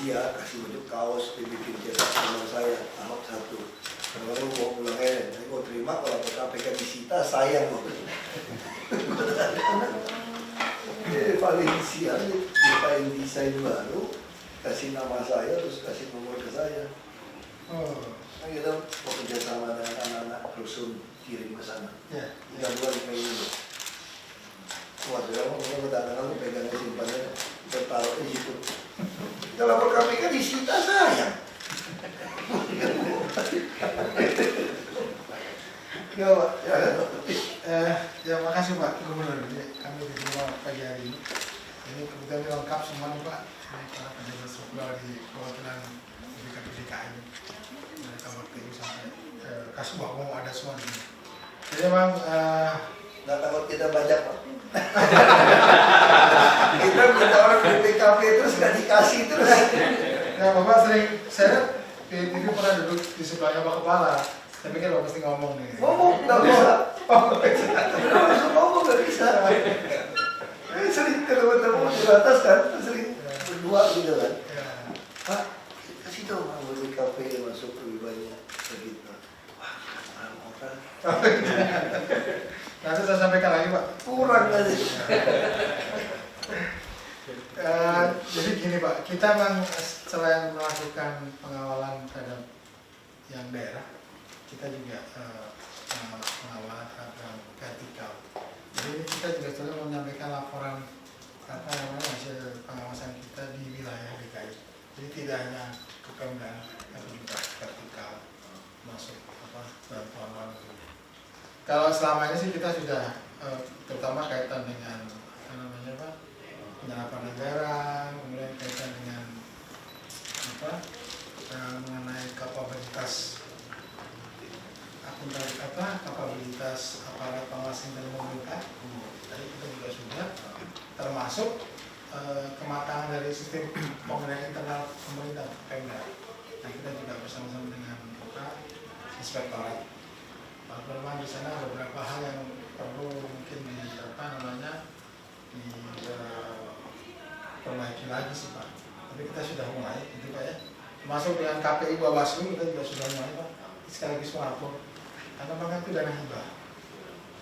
dia kasih baju kaos, dibikin cetak sama saya, Ahok 1. Lalu mau pulang saya mau terima kalau KPK disita, sayang loh. Valencia dipain desain baru, kasih nama saya, terus kasih nomor ke saya. Nah kita mau kerja sama dengan anak-anak rusun kirim ke sana. Tidak buat kayak gitu. Waduh, kamu kadang-kadang pegang simpannya, kita taruh di situ. Kita lapor KPK disita, sayang. Ya Pak, ya makasih Pak Gubernur. Kami diterima pagi hari ini. Ini kebetulan lengkap semua nih Pak. Ini para pejabat struktural di perwakilan BPKP DKI dari Kamar TU sampai Kasubag mau ada semua di sini. Jadi memang nggak takut kita baca Pak. Kita minta orang BPKP terus nggak dikasih terus. Ya Bapak sering, saya di TV pernah duduk di sebelahnya Pak Kepala. Saya pikir Bapak mesti ngomong nih. Ngomong nggak bisa. Langsung ngomong nggak bisa. Sering ketemu di atas kan, sering berdua gitu kan. Pak, kasih dong anggota BPKP yang masuk lebih banyak begitu. Wah, orang-orang. Nanti saya sampaikan lagi Pak. Kurang aja. Jadi gini Pak, kita memang selain melakukan pengawalan terhadap yang daerah, kita juga pengawalan terhadap vertikal. Jadi ini kita juga selalu menyampaikan laporan hasil pengawasan kita di wilayah DKI. Jadi tidak hanya ke Pemda, tapi juga vertikal masuk bantuan. Kalau selama ini sih kita sudah terutama kaitan dengan penyerapan anggaran, kemudian kaitan dengan mengenai kapabilitas kapabilitas aparat pengawas internal pemerintah. Tadi kita juga sudah termasuk kematangan dari sistem pengendalian internal pemerintah Pemda. Nah kita juga bersama-sama dengan inspektorat. Memang di sana ada beberapa hal yang perlu mungkin diperbaiki lagi sih Pak. Tapi kita sudah mulai, gitu Pak ya. Masuk dengan KPU Bawaslu kita juga sudah mulai Pak. Sekaligus melapor. Karena memang itu dana hibah.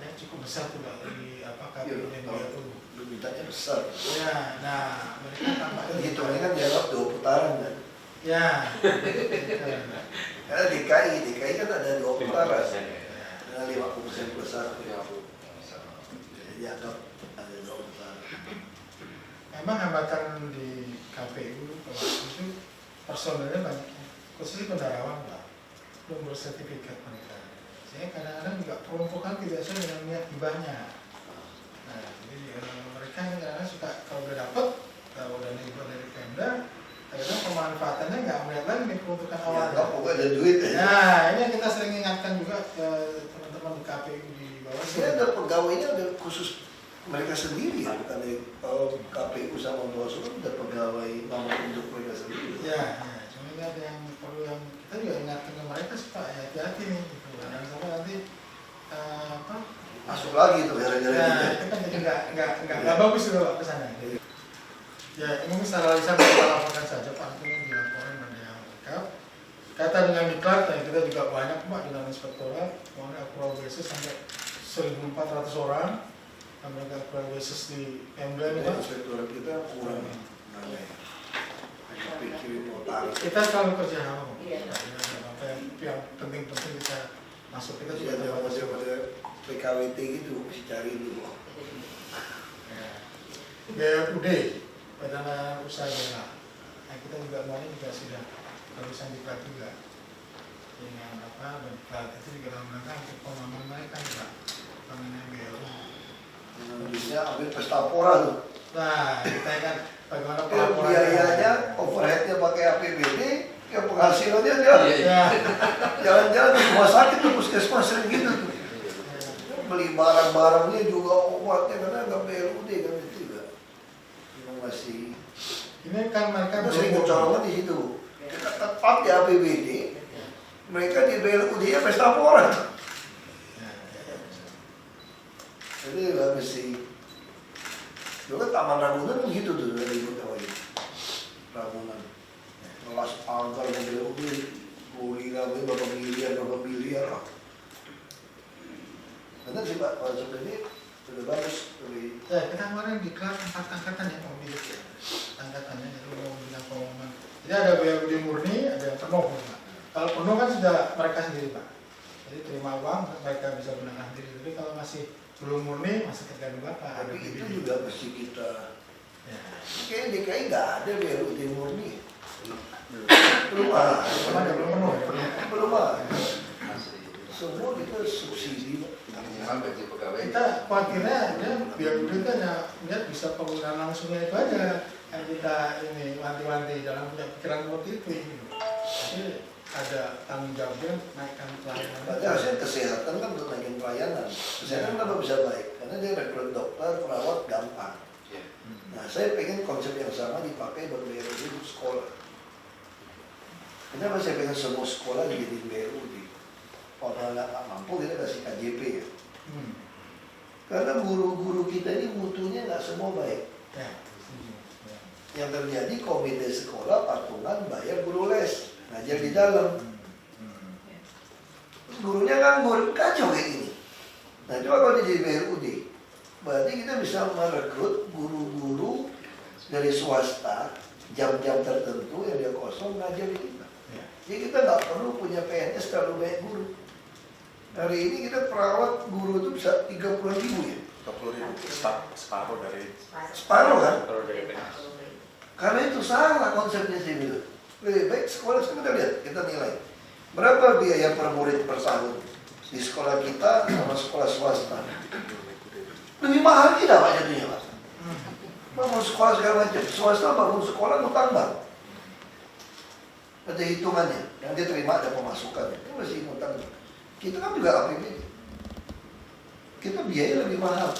Ya cukup besar tuh Pak di KPU dan itu. Mintanya besar. Ya, nah mereka tampaknya hitungnya kan jawab 2 putaran kan. Ya. Karena DKI kan ada 2 putaran. Dengan 50% plus 1. Jadi ada 2 putaran. Memang hambatan di KPU itu personelnya banyak, khususnya pendarawan Pak, belum bersertifikat mereka. Saya kadang-kadang juga peruntukan tidak sesuai dengan niat hibahnya. Nah, jadi mereka kadang-kadang suka kalau udah dapet, kalau udah hibah dari Pemda, kadang pemanfaatannya nggak melihat lagi nih peruntukan awal. Ya, pokoknya ada duit ya. Nah, ini yang kita sering ingatkan juga ke teman-teman di KPU di bawah. Ini ada pegawainya ada khusus mereka sendiri ya, bukan dari KPU sama Bawaslu kan ada pegawai nomor untuk mereka sendiri. Ya, cuma ini ada yang perlu yang kita juga ingatkan ke mereka sih Pak, ya hati-hati nih, gitu. Jangan sampai nanti masuk lagi tuh gara-gara itu kan jadi nggak bagus juga Pak kesana. Ya, ini secara lisan kita laporkan saja Pak, itu dilaporkan pada yang lengkap. Kata dengan diklat, ya kita juga banyak Pak dengan inspektorat, kemudian approval basis sampai 1.400 orang. Mereka approval basis di Pemda Pak. Inspektorat kita kurang ramai. Pikirin notaris. Kita selalu kerja sama. Apa yang penting-penting bisa masuk kita juga ada PKWT gitu, mesti cari dulu. BUD, Badan Usaha Daerah. Nah kita juga kemarin juga sudah barusan diklat juga dengan diklat itu juga dalam rangka untuk pemahaman mereka juga mengenai BLU. Bisa ambil pestapora tuh. Nah kita kan bagaimana pelaporan biayanya, overheadnya pakai APBD, yang penghasilannya dia jalan-jalan di rumah sakit tuh, puskesmas sering gitu tuh. Beli barang-barangnya juga, obatnya karena nggak BLUD kan itu juga. Memang masih. Ini kan mereka sering kecolongan di situ. Kita tetap di APBD, mereka di BLUD-nya pestapora. Jadi nggak mesti. Juga Taman Ragunan begitu tuh dari ibu tahu ini. Ragunan. Ngelas angkar yang lebih mulai berapa miliar lah. Benar sih Pak, kalau seperti ini sudah bagus. Kita kemarin diklat 4 angkatan ya mobil angkatannya itu mau bilang pengumuman. Jadi ada BUD murni, ada yang penuh Pak. Kalau penuh kan sudah mereka sendiri Pak. Jadi terima uang mereka bisa gunakan sendiri. Tapi kalau masih belum murni masih tergantung Bapak. Tapi itu juga mesti kita. Ya. Kayaknya DKI nggak ada BUD murni. Belum Belum penuh. Belum ada. Semua kita subsidi Pak. Kita khawatirnya dia BUD itu hanya lihat bisa penggunaan langsungnya itu aja yang kita ini wanti-wanti jangan punya pikiran seperti itu. Jadi ada tanggung jawabnya untuk naikkan pelayanan. Harusnya kesehatan kan untuk naikin pelayanan. Kesehatan kenapa bisa baik? Karena dia rekrut dokter, perawat gampang. Nah, saya pengen konsep yang sama dipakai buat BUD untuk sekolah. Kenapa saya pengen semua sekolah jadi BUD? Kalau nggak mampu kita kasih KJP ya. Karena guru-guru kita ini mutunya nggak semua baik. Yang terjadi komite sekolah patungan bayar guru les, ngajar di dalam. Gurunya nganggur, kacau kayak gini. Nah coba kalau di BUD, berarti kita bisa merekrut guru-guru dari swasta jam-jam tertentu yang dia kosong ngajar di kita. Jadi kita nggak perlu punya PNS terlalu banyak guru. Hari ini kita perawat guru itu bisa 30.000 ya? 30.000, separuh dari kan? separuh dari PNS. Karena itu salah konsepnya sih gitu. Lebih baik sekolah kita lihat, kita nilai berapa biaya per murid per tahun di sekolah kita sama sekolah swasta. Lebih mahal tidak Pak jadinya Pak. Bangun sekolah segala macam, swasta bangun sekolah ngutang Bang. Ada hitungannya, yang dia terima ada pemasukan, itu masih ngutang. Kita kan juga APBD. Kita biaya lebih mahal,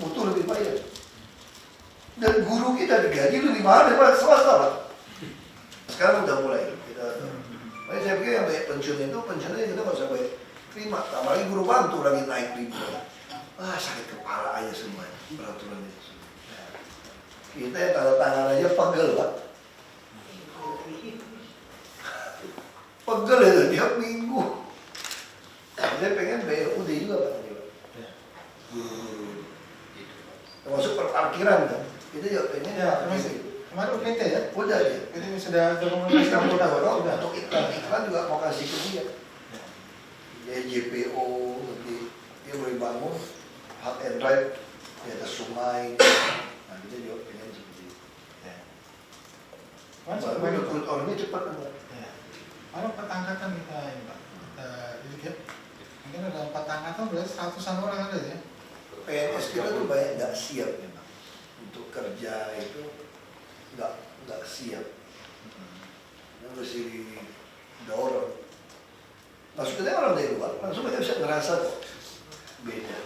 mutu lebih bayar. Dan guru kita digaji lebih mahal daripada swasta Pak. Sekarang udah mulai kita. Makanya saya pikir yang banyak pensiun itu pensiunnya kita nggak usah bayar terima. Apalagi guru bantu lagi naik ribu. Sakit kepala aja semuanya peraturan itu. Kita yang tanda tangan aja pegel Pak. Pegel itu tiap minggu. Saya pengen BUD juga Pak. Guru-guru. Termasuk perparkiran kan. Kita juga pengen kemarin UPT ya? Udah ya. Ini sudah komunikasi sama udah. Untuk iklan juga mau kasih ke dia. Dia JPO nanti dia boleh bangun hard and drive di atas sungai. Nah kita juga pengen seperti itu. Baru rekrut orangnya cepat kan Pak. Kalau 4 angkatan kita ini Pak, kita lihat mungkin ada 4 angkatan berarti 100-an orang ada ya? PNS kita tuh banyak nggak siap memang untuk kerja itu nggak siap. Yang mesti didorong. Maksudnya orang dari luar langsung mereka bisa ngerasa beda.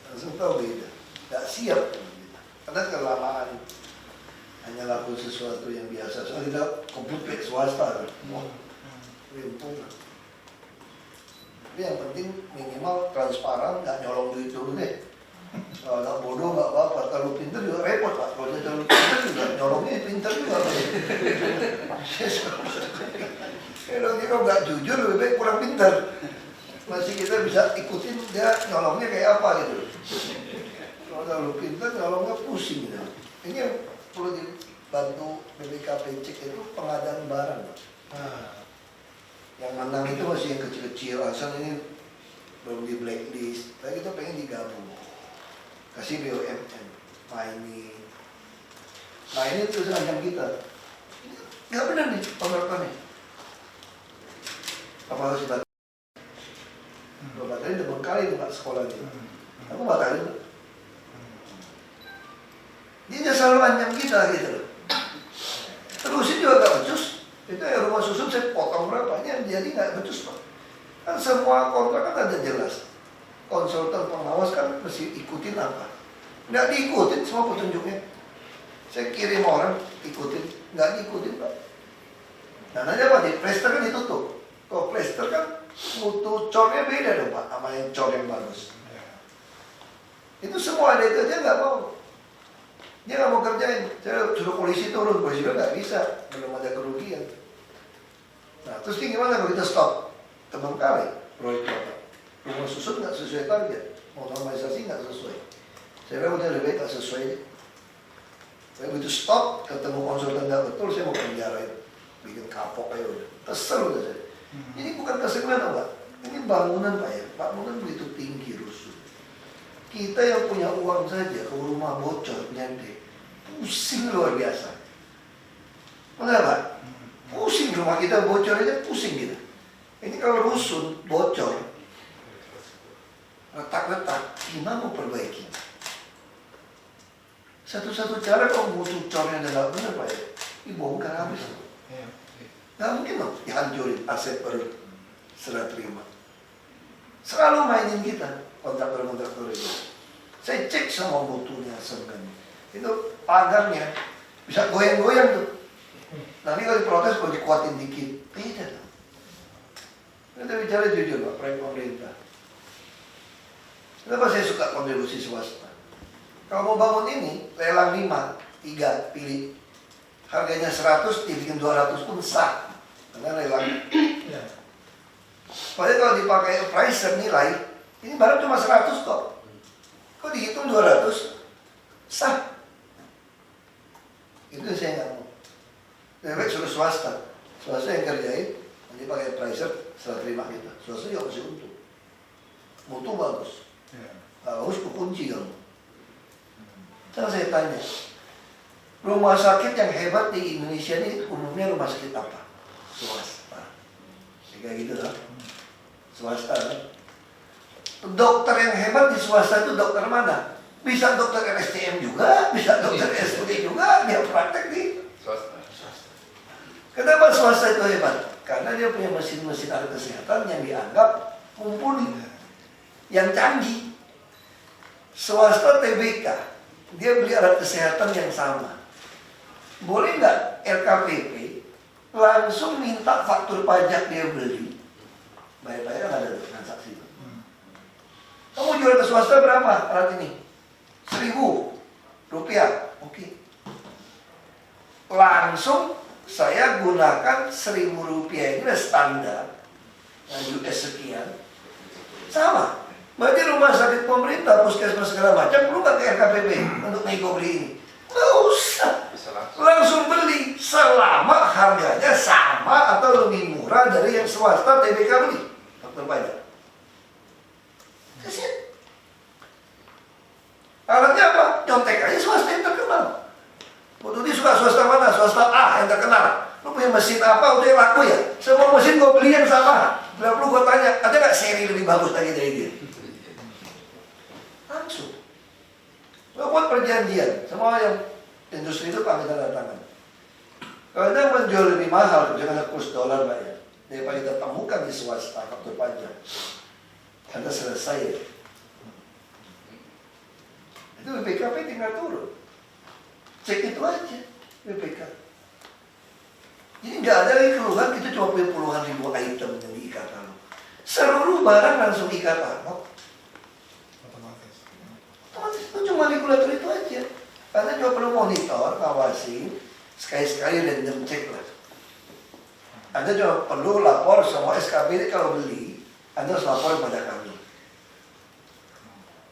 Langsung tahu beda. Nggak siap. Karena kelamaan hanya lakukan sesuatu yang biasa. Soalnya kita komputer swasta kan. Limpung. Tapi yang penting minimal transparan, nggak nyolong duit dulu deh. Kalau nggak bodoh nggak apa-apa, terlalu pintar juga repot Pak. Kalau dia terlalu pintar juga nyolongnya pintar juga. Kalau dia nggak jujur lebih baik kurang pintar. Masih kita bisa ikutin dia nyolongnya kayak apa gitu. Kalau terlalu pintar nyolongnya pusing gitu. Ini yang perlu dibantu BPKP cek itu pengadaan barang Pak. Yang menang itu masih yang kecil-kecil, asal ini belum di blacklist. Tapi kita pengen digabung, kasih BUMN, mining. Nah ini terus ancam kita. Nggak benar nih penerapannya. Apa harus dibatalin? Kalau batalin udah berkali tuh Pak sekolahnya. Aku batalin. Dia selalu ancam kita gitu loh. Terusin juga gak becus. Itu yang rumah susun saya potong berapanya, jadi nggak becus Pak. Kan semua kontrak kan ada jelas. Konsultan pengawas kan mesti ikutin apa. Nggak diikutin semua petunjuknya. Saya kirim orang ikutin, nggak diikutin Pak. Nah nanti apa nih? Plester kan ditutup. Kalau plester kan mutu cornya beda dong Pak, sama yang cor yang bagus. Itu semua ada itu aja nggak mau. Dia nggak mau kerjain. Saya suruh polisi turun, polisi bilang nggak bisa, belum ada kerugian. Nah, terus ini gimana kalau kita stop? Terbengkalai proyek apa? Rumah susun nggak sesuai target, mau normalisasi nggak sesuai. Saya bilang udah lebih baik nggak sesuai. Saya begitu stop, ketemu konsultan nggak betul, saya mau penjarain, bikin kapok aja udah. Kesel udah saya. Ini bukan kesalahan apa? Ini bangunan Pak ya, bangunan begitu tinggi rusuh. Kita yang punya uang saja, kalau rumah bocor, nyampe, pusing luar biasa. Kenapa? Pusing rumah kita bocor aja, pusing kita. Ini kalau rusun, bocor, retak-retak, gimana mau perbaiki? Satu-satu cara kalau butuh cornya adalah benar Pak ya, dibongkar habis. Nggak mungkin loh, dihancurin aset baru serah terima. Selalu mainin kita, kontraktor-kontraktor itu. Saya cek sama mutunya semen. Itu pagarnya bisa goyang-goyang tuh. Nanti kalau diprotes, kalau dikuatin dikit, beda tuh. Kita bicara jujur Pak, proyek pemerintah. Kenapa saya suka kontribusi swasta? Kalau mau bangun ini, lelang 5, 3, pilih. Harganya 100, dibikin 200 pun sah. Karena lelang. Padahal kalau dipakai appraiser nilai, ini barang cuma 100 kok. Kok dihitung 200? Sah. Itu saya nggak mau. Lebih baik suruh swasta. Swasta yang kerjain, nanti pakai appraiser, setelah terima kita. Swasta juga masih untung. Mutu bagus. Bagus kekunci kamu. Sekarang saya tanya, rumah sakit yang hebat di Indonesia ini umumnya rumah sakit apa? Swasta. Kayak gitu lah. Swasta kan? Dokter yang hebat di swasta itu dokter mana? Bisa dokter RSCM juga, bisa dokter SUD juga, dia praktek di swasta. Kenapa swasta itu hebat? Karena dia punya mesin-mesin alat kesehatan yang dianggap mumpuni, yang canggih. Swasta TBK, dia beli alat kesehatan yang sama. Boleh nggak LKPP langsung minta faktur pajak dia beli? Bayar-bayar kan ada transaksi. Kamu jual ke swasta berapa alat ini? 1.000 rupiah. Oke. Langsung saya gunakan 1.000 rupiah ini standar. US sekian. Sama. Berarti rumah sakit pemerintah, puskesmas segala macam perlu nggak ke RKPP untuk nego beli ini? Nggak usah. Langsung beli selama harganya sama atau lebih murah dari yang swasta TBK beli. Faktur pajak. Kasihan. Alatnya apa? Contek aja swasta yang terkenal. Waktu dia suka swasta mana? Swasta A yang terkenal. Lu punya mesin apa? Udah laku ya? Semua mesin gue beli yang sama. Bila perlu gue tanya, ada nggak seri lebih bagus lagi dari dia? Langsung. Lo buat perjanjian. Semua yang industri itu pakai tanda tangan. Kalau Anda menjual lebih mahal, jangan ada kurs dolar Pak ya. Daripada kita temukan di swasta faktur pajak. Anda selesai. Itu BPKP tinggal turun. Cek itu aja BPK. Jadi nggak ada lagi keluhan, kita cuma punya puluhan ribu item yang diikat. Seluruh barang langsung ikat. Otomatis itu cuma regulator itu aja. Anda cuma perlu monitor, awasi, sekali-sekali random check lah. Anda cuma perlu lapor semua SKB kalau beli, Anda harus lapor kepada kami.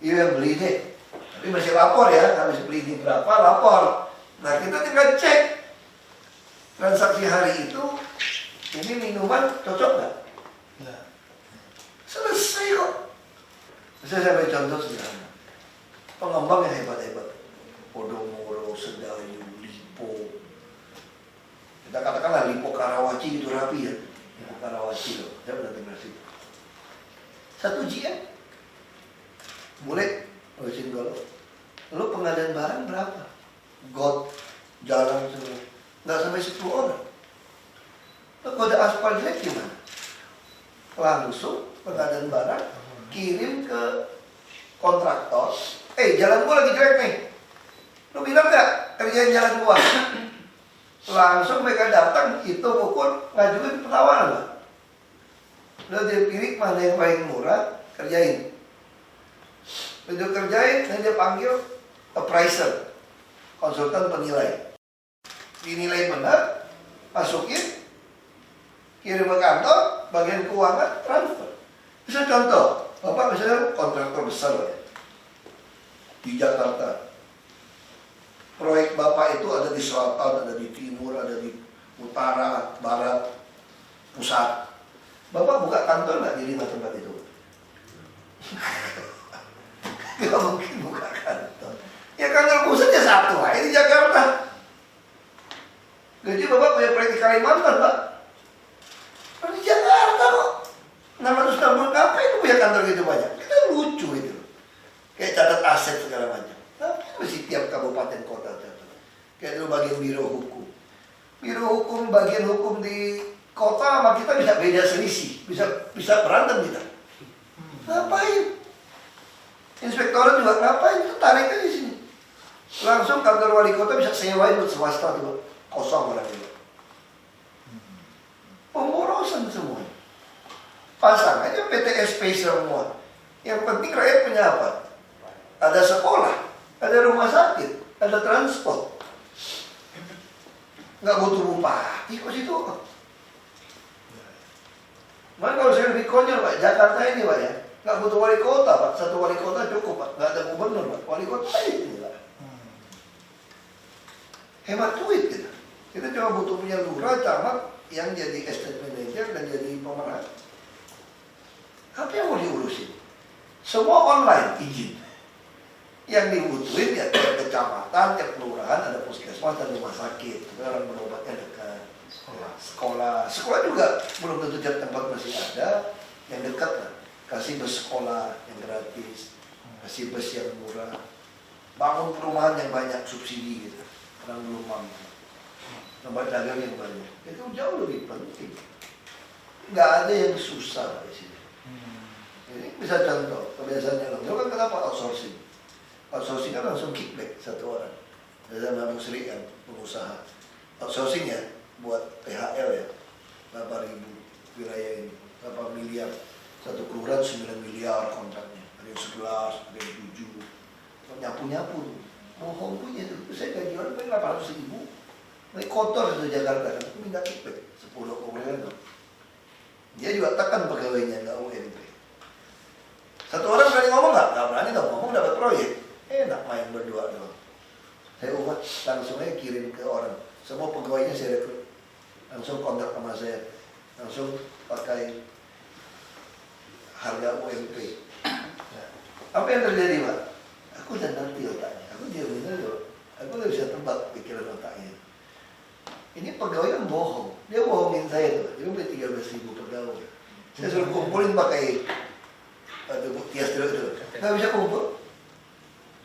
Iya yang beli deh, tapi masih lapor ya, habis beli ini berapa, lapor. Nah kita tinggal cek transaksi hari itu, ini minuman cocok nggak? Selesai kok. Saya beri contoh sederhana. Pengembang yang hebat-hebat, Podomoro, Sedayu, Lipo. Kita katakanlah Lipo Karawaci itu rapi ya. Lipo Karawaci loh, saya pernah dengar sih. 1 GM. Boleh, urusin dulu. Lalu pengadaan barang berapa? God, jalan semua. Nggak sampai 10 orang. Lalu kalau ada aspal jelek gimana? Langsung pengadaan barang kirim ke kontraktor. Jalan gua lagi jelek nih. Lu bilang nggak kerjain jalan gua? Langsung mereka datang, itu pukul ngajuin penawaran lah. Lalu dia pilih mana yang paling murah, kerjain. Lalu dia kerjain, dan dia panggil appraiser, konsultan penilai. Dinilai benar, masukin, kirim ke kantor, bagian keuangan, transfer. Bisa contoh, Bapak misalnya kontraktor besar ya, di Jakarta. Proyek Bapak itu ada di selatan, ada di timur, ada di utara, barat, pusat. Bapak buka kantor nggak di 5 tempat itu? Gak mungkin buka kantor. Ya kantor pusatnya satu aja di Jakarta. Jadi Bapak punya proyek di Kalimantan, Pak. Di Jakarta kok. 660 ngapain itu punya kantor gitu banyak? Kita lucu itu. Kayak catat aset segala macam. Tapi mesti tiap kabupaten kota catat. Kayak dulu bagian biro hukum. Biro hukum, bagian hukum di kota sama kita bisa beda selisih. Bisa berantem kita. Ngapain? Inspektorat juga ngapain? Itu tarik aja di sini. Langsung kantor wali kota bisa sewain buat swasta tuh. Kosong orang itu. Pemborosan semua. Pasang aja PTSP semua. Yang penting rakyat punya apa? Ada sekolah, ada rumah sakit, ada transport. Nggak butuh bupati kok situ. Mana kalau saya lebih konyol Pak, Jakarta ini Pak ya, nggak butuh wali kota Pak, satu wali kota cukup Pak, nggak ada gubernur Pak, wali kota ini Pak. Hemat duit kita. Kita cuma butuh punya lurah, camat yang jadi estate manager dan jadi pemerintah. Apa yang mau diurusin? Semua online izin. Yang dibutuhin ya tiap kecamatan, tiap kelurahan ada puskesmas, ada rumah sakit, orang berobatnya dekat. Sekolah juga belum tentu tiap tempat masih ada yang dekat lah. Kasih bus sekolah yang gratis, kasih bus yang murah, bangun perumahan yang banyak subsidi gitu. Orang belum mampu. Tempat dagang yang banyak. Itu jauh lebih penting. Nggak ada yang susah di sini. Ini bisa contoh kebiasaannya lo kan kenapa outsourcing? Outsourcing kan langsung kickback satu orang. Dari Bang Sri kan pengusaha. Outsourcing ya buat PHL ya. Berapa ribu wilayah ini, berapa miliar. Satu kelurahan 9 miliar kontraknya. Ada yang 11, ada yang 7. Nyapu-nyapu. Bohong punya itu. Saya gaji orang paling 800 ribu. Ini kotor itu Jakarta kan. Minta kickback 10 kelurahan. Dia juga tekan pegawainya nggak UMP. Satu orang berani ngomong nggak berani dong ngomong dapat proyek. Enak main berdua doang. Saya umat langsung aja kirim ke orang. Semua pegawainya saya rekrut. Langsung kontak sama saya. Langsung pakai harga UMP. Apa yang terjadi Pak? Aku udah ngerti otaknya. Aku diamin aja. Aku udah bisa tebak pikiran otaknya. Ini pegawai kan bohong. Dia bohongin saya tuh. Dia beli 13.000 pegawai. Saya suruh kumpulin pakai Tias dulu itu, nggak bisa kumpul.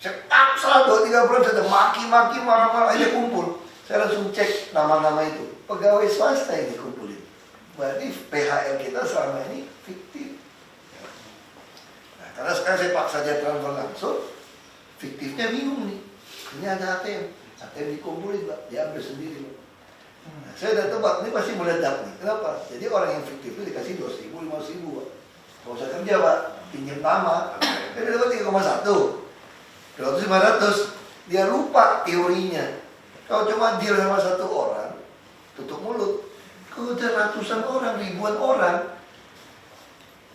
Saya paksa 2-3 bulan saya maki-maki marah-marah aja kumpul. Saya langsung cek nama-nama itu. Pegawai swasta yang dikumpulin. Berarti PHL kita selama ini fiktif. Nah, karena sekarang saya paksa dia transfer langsung, fiktifnya bingung nih. Ini ada ATM dikumpulin Pak, dia ambil sendiri Pak. Nah, saya udah tebak, ini pasti meledak nih. Kenapa? Jadi orang yang fiktif itu dikasih 2.000, 5.000 Pak. Kalau saya kerja Pak, pinjam nama, dia dapat 3,1, 200-500, dia lupa teorinya. Kalau cuma deal sama satu orang, tutup mulut. Kalau udah ratusan orang, ribuan orang,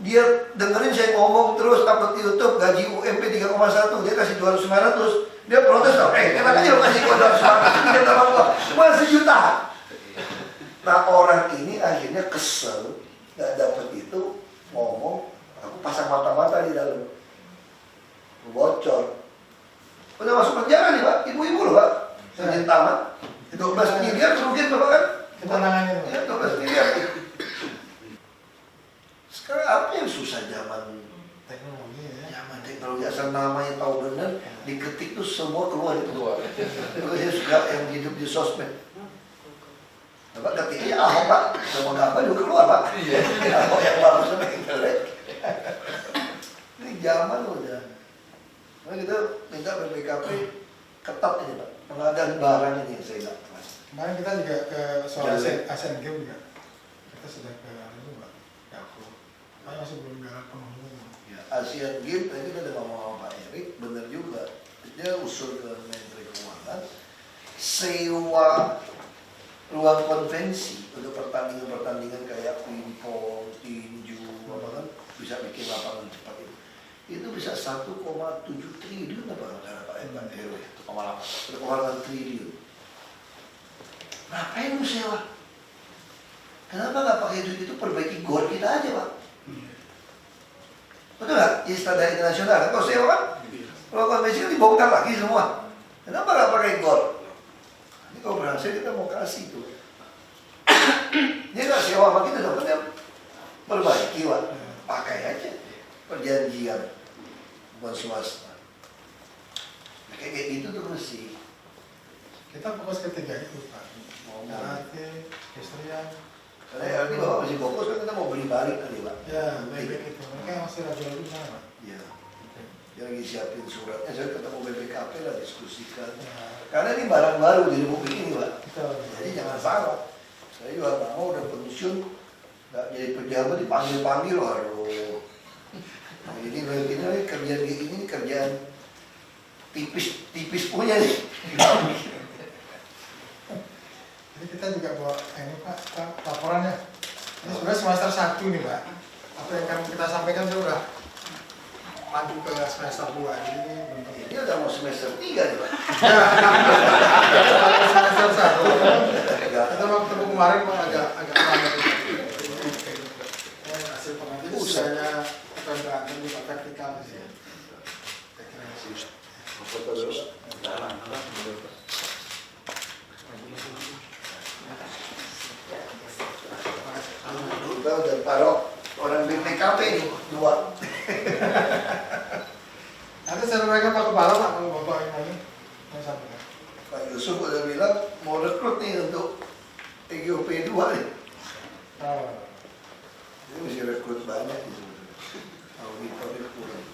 dia dengerin saya ngomong terus upload di YouTube, gaji UMP 3,1, dia kasih 200-500, dia protes dong, enak aja lo kasih 200-500, dia tambah gua, cuma 1 juta. Nah orang ini akhirnya kesel, gak dapet itu, ngomong, aku pasang mata-mata di dalam, bocor. Udah masuk penjara nih Pak, ibu-ibu loh Pak, senin tamat, 12 miliar kerugian Bapak kan? Ketenangannya Ya 12 miliar. Sekarang apa yang susah zaman teknologi ya? Zaman teknologi asal namanya tahu benar, diketik tuh semua keluar itu. Kalau saya suka yang hidup di sosmed. Bapak ketiknya Ahok Pak, sama gambar juga keluar Pak. Ahok yang bagus sama yang jelek. Ini zaman udah. Nah kita minta BPKP ketat ini Pak, pengadaan barang ini yang saya lihat. Kemarin kita juga ke soal Asian Games juga. Kita sudah ke Pak. Masih belum jalan penuh. Ya, Asian Games tadi kita udah ngomong sama Pak Erik, benar juga. Dia usul ke Menteri Keuangan sewa ruang konvensi untuk pertandingan-pertandingan kayak pingpong, tinju, apa kan, bisa bikin lapangan cepat itu bisa 1,7 triliun apa Pak Heru? 1,8 triliun. Ngapain lu sewa? Kenapa nggak pakai duit itu perbaiki gor kita aja Pak? Betul nggak? Jadi standar internasional kan? Kalau sewa kan? Kalau konvensi kan dibongkar lagi semua. Kenapa nggak pakai gor? Ini kalau berhasil kita mau kasih tuh. Dia nggak sewa sama kita dong, dia perbaiki Pak. Pakai aja. Perjanjian bukan swasta. Kayak gitu terus sih. Kita fokus ketiga itu Pak. Karate, istrian. Karena ini Bapak masih fokus kan kita mau beli balik kali Pak. Ya, baik itu. Mereka masih ragu-ragu di sana Pak. Iya. Dia lagi siapin suratnya, saya ketemu BPKP lah diskusikan. Ya. Karena ini barang baru di Republik ini Pak. Betul. Jadi jangan salah. Saya juga nggak mau udah pensiun, nggak jadi pejabat dipanggil-panggil, waduh. Nah, ini kerjaan kayak gini kerjaan tipis punya nih. Jadi kita juga bawa ini Pak, laporannya. Ini sebenarnya semester 1 nih Pak. Apa yang akan kita sampaikan sudah maju ke semester 2. Jadi ini bentuk Ini udah mau semester 3 nih Pak. semester 1. Kita waktu kemarin Pak agak lama. Hasil pengambilan usahanya bukan berantem di Pak vertikal sih. Kita udah taruh orang BPKP nih, 2. Nanti saya sampaikan Pak Kepala Pak, kalau Bapak yang lagi mau sampaikan. Pak Yusuf udah bilang mau rekrut nih untuk TGOP 2 nih. Oh. Ini mesti rekrut banyak gitu. Auditornya kurang.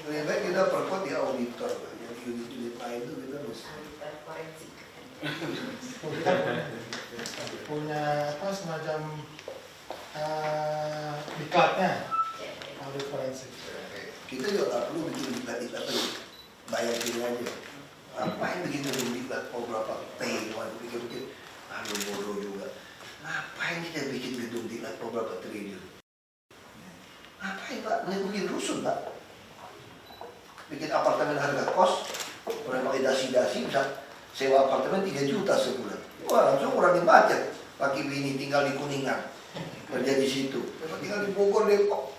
Lebih baik kita perkuat di auditor, yang unit-unit lain itu kita mesti. Kita punya apa semacam diklatnya audit forensik. Kita juga nggak perlu bikin diklat-diklat lagi. Bayangin aja. Ngapain bikin diklat mau berapa T, mau bikin aduh bodoh juga. Ngapain kita bikin gedung diklat mau berapa triliun? Ngapain Pak? Bikin rusun Pak. Bikin apartemen harga kos, orang pakai dasi-dasi bisa sewa apartemen 3 juta sebulan. Wah langsung kurangin budget. Laki bini tinggal di Kuningan, kerja di situ. Tinggal di Bogor, Depok.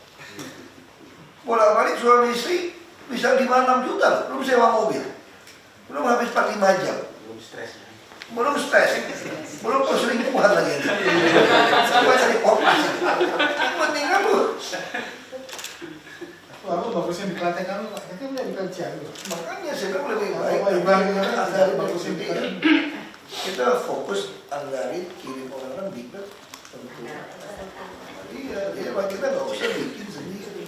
Bolak-balik suami istri bisa 5-6 juta, belum sewa mobil. Belum habis 4-5 jam. Belum stres. Belum perselingkuhan lagi. Sampai cari kopas. Penting kan Bu? Aku bagusin diklatnya kan Pak, itu udah dikerjain. Makanya saya bilang lebih baik. Bagusin diklat. Kita fokus anggarin kirim orang diklat tentu. Iya, jadi kita nggak usah bikin sendiri.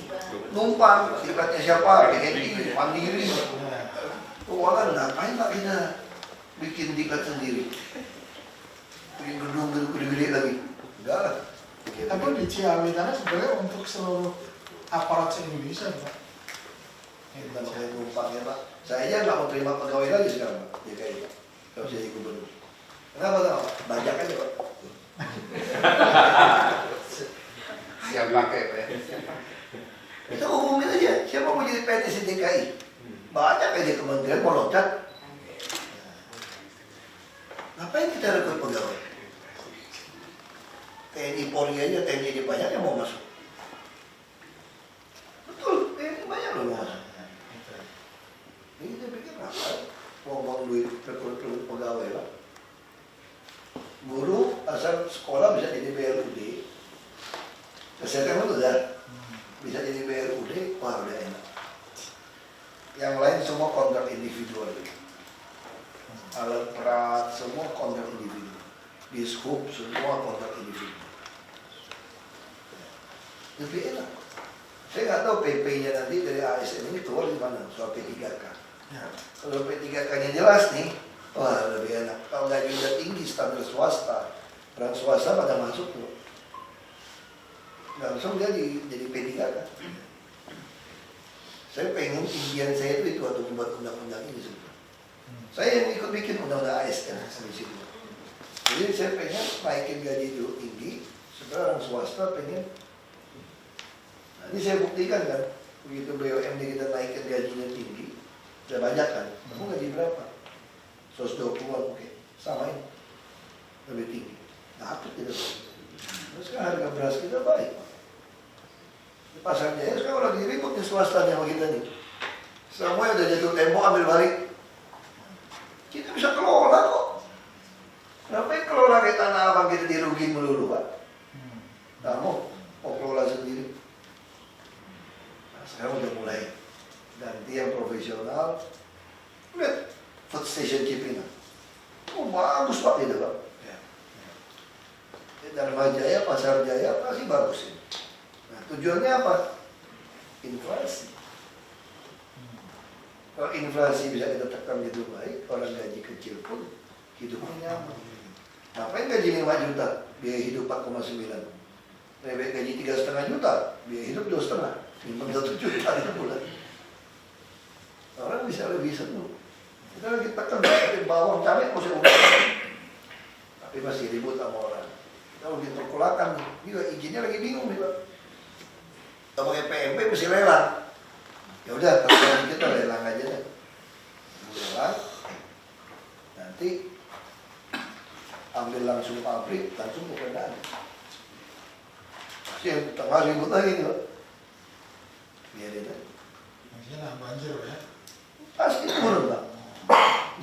Numpang, diklatnya siapa? BNI, Mandiri. Keuangan ngapain Pak kita bikin diklat sendiri? Bikin gedung gede-gede lagi? Enggak lah. Tapi di Ciawi karena sebenarnya untuk seluruh aparat se-Indonesia Pak. Kita pakai numpang ya Pak. Saya aja nggak mau terima pegawai lagi sekarang Pak. Ya kayak Pak. Kalau saya jadi gubernur. Kenapa Pak? Banyak aja Pak. Siap pakai Pak. Kita umumin aja. Siapa mau jadi PNS di DKI? Banyak aja kementerian mau loncat. Ngapain kita rekrut pegawai? TNI Polri aja, TNI aja banyak yang mau masuk. Betul, TNI banyak loh mau masuk. Ini dia pikir apa? Buang-buang duit rekrut pegawai lah. Guru asal sekolah bisa jadi BRUD. Kesehatan itu dah bisa jadi BRUD, wah udah enak. Yang lain semua kontrak individual. Alat perat semua kontrak individu. Dishub semua kontrak individu. Lebih enak. Saya nggak tahu PP-nya nanti dari ASN ini keluar di mana soal P3K. Ya. Kalau P3K-nya jelas nih, wah lebih enak. Kalau gaji udah tinggi standar swasta, orang swasta pada masuk tuh. Langsung dia jadi P3K. Saya pengen impian saya itu waktu membuat undang-undang ini sebenarnya. Saya yang ikut bikin undang-undang ASN di situ. Jadi saya pengen naikin gaji itu tinggi, sebenarnya orang swasta pengen. Nah, ini saya buktikan kan, begitu BUMD kita naikin gajinya tinggi, udah banyak kan, kamu gaji berapa? 120-an mungkin, samain, lebih tinggi. Nah, apa tidak baik? Terus kan harga beras kita baik. Di pasar Jaya sekarang lagi ribut di swasta sama kita nih. Semuanya udah jatuh tembok ambil balik. Kita bisa kelola kok. Kenapa yang kelola kayak tanah abang kita dirugiin melulu, Pak? Kamu mau kelola sendiri. Nah, sekarang udah mulai ganti yang profesional. Lihat food station Cipinang. Oh, bagus Pak itu, Pak. Dharma Jaya, Pasar Jaya masih bagus ini. Nah, tujuannya apa? Inflasi. Kalau inflasi bisa kita tekan gitu baik, orang gaji kecil pun hidupnya nyaman. Ngapain gaji 5 juta, biaya hidup 4,9. Lebih gaji 3,5 juta, biaya hidup 2,5. Timbang 1 juta itu bulan. Orang bisa lebih senang. Kita lagi tekan dari bawang cabai masih umur. Tapi masih ribut sama orang. Kita lagi perkulakan nih, juga izinnya lagi bingung nih Pak. Kita pakai PMP mesti lelang. Ya udah, terserah kita lelang aja deh. Lelang, nanti ambil langsung pabrik, langsung ke kendaraan. Yang tengah ribut lagi nih Pak. Biarin aja. Maksudnya banjir ya? Pasti turun Pak.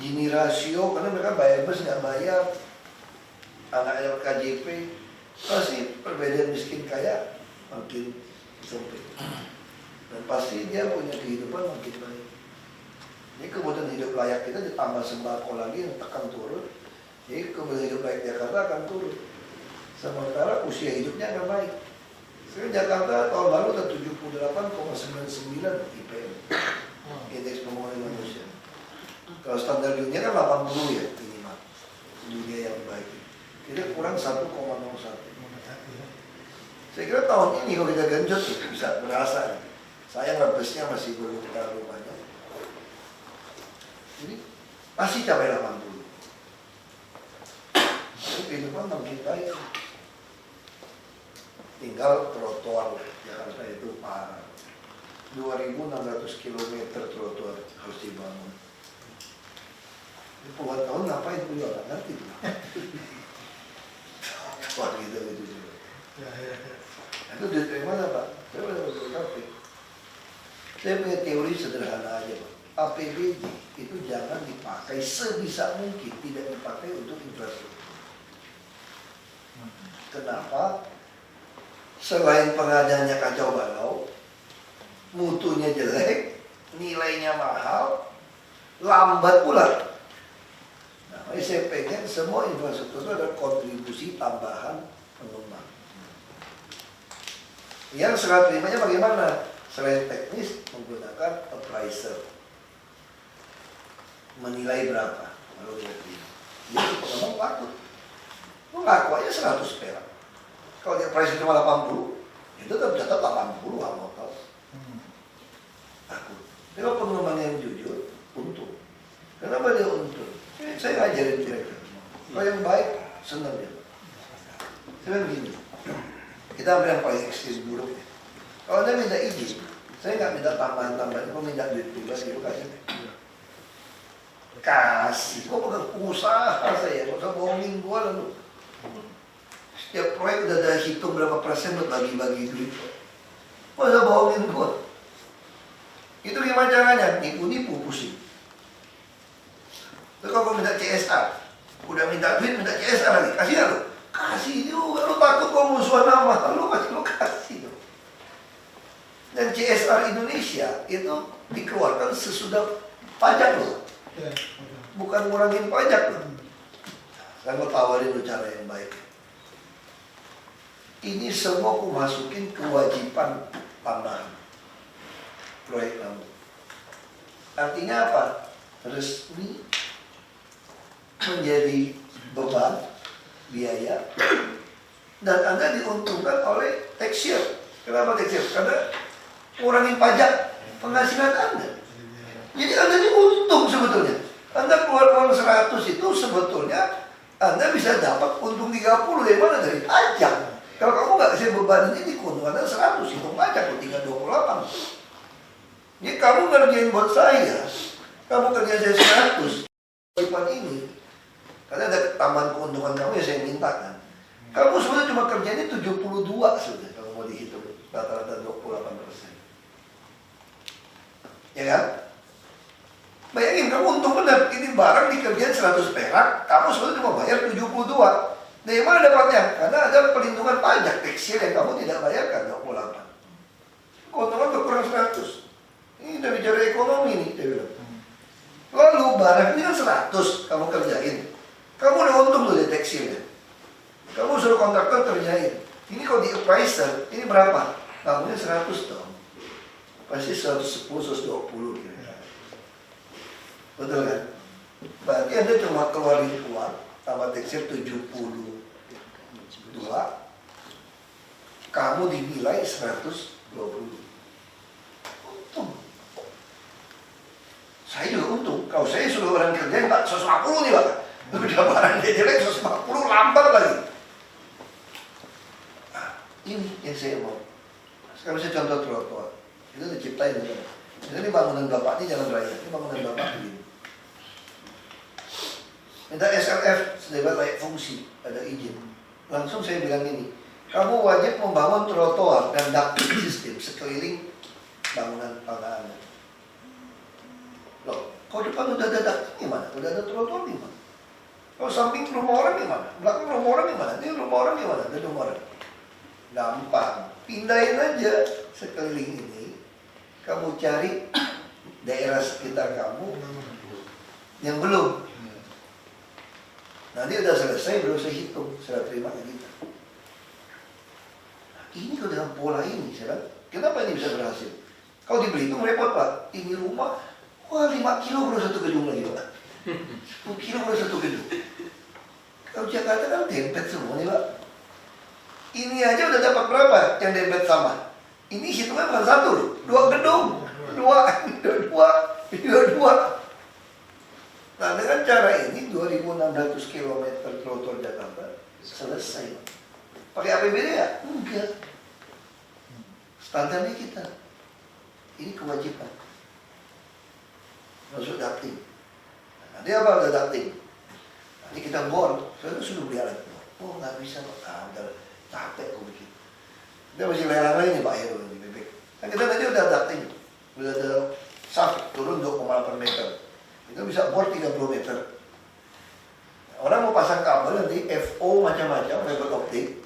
Gini rasio, karena mereka bayar bus nggak bayar. Anaknya KJP, pasti perbedaan miskin kaya makin sempit. Dan pasti dia punya kehidupan makin baik. Jadi kebutuhan hidup layak kita ditambah sembako lagi yang tekan turun. Jadi kebutuhan hidup layak Jakarta akan turun. Sementara usia hidupnya akan baik. Sekarang Jakarta tahun lalu ada 78,99 IPM, indeks pembangunan manusia. Kalau standar dunia kan 80 ya minimal, dunia yang baik. Jadi kurang 1,01. Saya kira tahun ini kalau kita genjot bisa berasa. Saya ngebesnya masih belum terlalu banyak. Jadi pasti capai 80. Tapi kehidupan makin baik. Tinggal trotoar Jakarta itu parah. 2.600 km trotoar harus dibangun. Ini puluhan tahun ngapain beliau nggak ngerti. Wah gitu. Itu dari mana Pak? Saya udah berkata. Saya punya teori sederhana aja Pak. APBD itu jangan dipakai sebisa mungkin tidak dipakai untuk infrastruktur. Kenapa? Selain pengadanya kacau balau, mutunya jelek, nilainya mahal, lambat pula. Nah, saya pengen semua infrastruktur itu ada kontribusi tambahan pengembang. Yang serah terimanya bagaimana? Selain teknis, menggunakan appraiser. Menilai berapa? Lalu dia terima. Jadi pengembang laku. Laku aja 100 perak. Kalau dia price cuma 80, itu tetap 80 sama kau. Aku. Kalau pengembang yang jujur, untung. Kenapa dia untung? Saya ngajarin mereka. Kalau yang baik, senang dia. Saya begini. Kita ambil yang paling ekstrim dulu. Kalau dia minta izin, saya nggak minta tambahan-tambahan. Kalau minta duit pribadi, itu kasih. Kasih. Kok bukan usaha saya? Nggak usah bohongin gua lalu. Setiap proyek udah ada hitung berapa persen buat bagi-bagi duit. Masa bohongin gua? Itu gimana caranya? Nipu-nipu pusing. Terus kalau minta CSR, udah minta duit, minta CSR lagi, kasih gak lu? Kasih juga, lu takut kok musuhan nama, lu kasih dong. Dan CSR Indonesia itu dikeluarkan sesudah pajak loh. Bukan ngurangin pajak loh. Saya mau tawarin lu cara yang baik. Ini semua aku masukin kewajiban tambahan proyek kamu. Artinya apa? Resmi menjadi beban biaya dan Anda diuntungkan oleh tax shield. Kenapa tax shield? Karena ngurangin pajak penghasilan Anda. Jadi Anda ini untung sebetulnya. Anda Anda keluar uang 100 itu sebetulnya Anda bisa dapat untung 30 dari mana? Dari pajak. Kalau kamu nggak kasih beban ini, keuntungan Anda 100, hitung pajak, tinggal 28. Jadi kamu ngerjain buat saya, kamu kerja saya 100, lipat ini, karena ada tambahan keuntungan kamu yang saya mintakan. Kamu sebenarnya cuma kerjanya 72 sudah, kalau mau dihitung rata-rata 28%. Ya kan? Bayangin, kamu untung benar, ini barang dikerjain 100 perak, kamu sebenarnya cuma bayar 72. Dari mana dapatnya? Karena ada pelindungan pajak tekstil yang kamu tidak bayarkan 28. Keuntungan berkurang 100. Ini udah bicara ekonomi nih, dia bilang. Lalu barang ini kan 100 kamu kerjain. Kamu udah untung tuh dari tekstilnya. Kamu suruh kontraktor kerjain. Ini kalau di appraiser, ini berapa? Kamunya 100 dong. Pasti 110, 120 kira-kira. Betul kan? Berarti Anda cuma keluarin uang tambah tekstil 72. Kamu dinilai 120. Untung. Saya juga untung. Kalau saya suruh orang kerjain, Pak, 150 nih, Pak. Udah barang dia jelek, 150 lambat lagi. Nah, ini yang saya mau. Sekarang saya contoh trotoar. Itu diciptain gitu. Ini bangunan Bapak, ini jalan raya. Ini bangunan Bapak begini. Minta SLF, sedebat layak fungsi, ada izin. Langsung saya bilang ini, kamu wajib membangun trotoar dan ducting system sekeliling bangunan pangkalan. Loh, kalau depan udah ada ducting gimana? Udah ada trotoar gimana? Kalau samping rumah orang gimana? Belakang rumah orang gimana? Ini rumah orang gimana? Ada rumah orang. Gampang, pindahin aja sekeliling ini. Kamu cari daerah sekitar kamu yang belum. Nanti udah selesai, baru saya hitung, saya terima ke kita. Nah, ini kalau dengan pola ini, saya bilang, kenapa ini bisa berhasil? Kalau di Belitung repot, Pak. Ini rumah, wah 5 kilo baru satu gedung lagi, Pak. 10 kilo baru satu gedung. Kalau Jakarta kan dempet semua nih, Pak. Ini aja udah dapat berapa yang dempet sama? Ini hitungan bukan satu, 2 gedung. Dua. Nah, dengan cara ini 2.600 km trotoar Jakarta selesai. Pakai APBD ya? Enggak. Standarnya kita. Ini kewajiban. Masuk ducting. Nah, dia apa ada ducting? Nanti kita bor. Saya sudah beli alat. Oh, nggak bisa. Ah, udah capek kok begitu. Dia masih lelang lagi nih Pak Heru di bebek. Kan kita tadi udah ducting. Udah ada shaft turun 2,8 meter. Itu bisa bor 30 meter. Orang mau pasang kabel nanti FO macam-macam, fiber optik.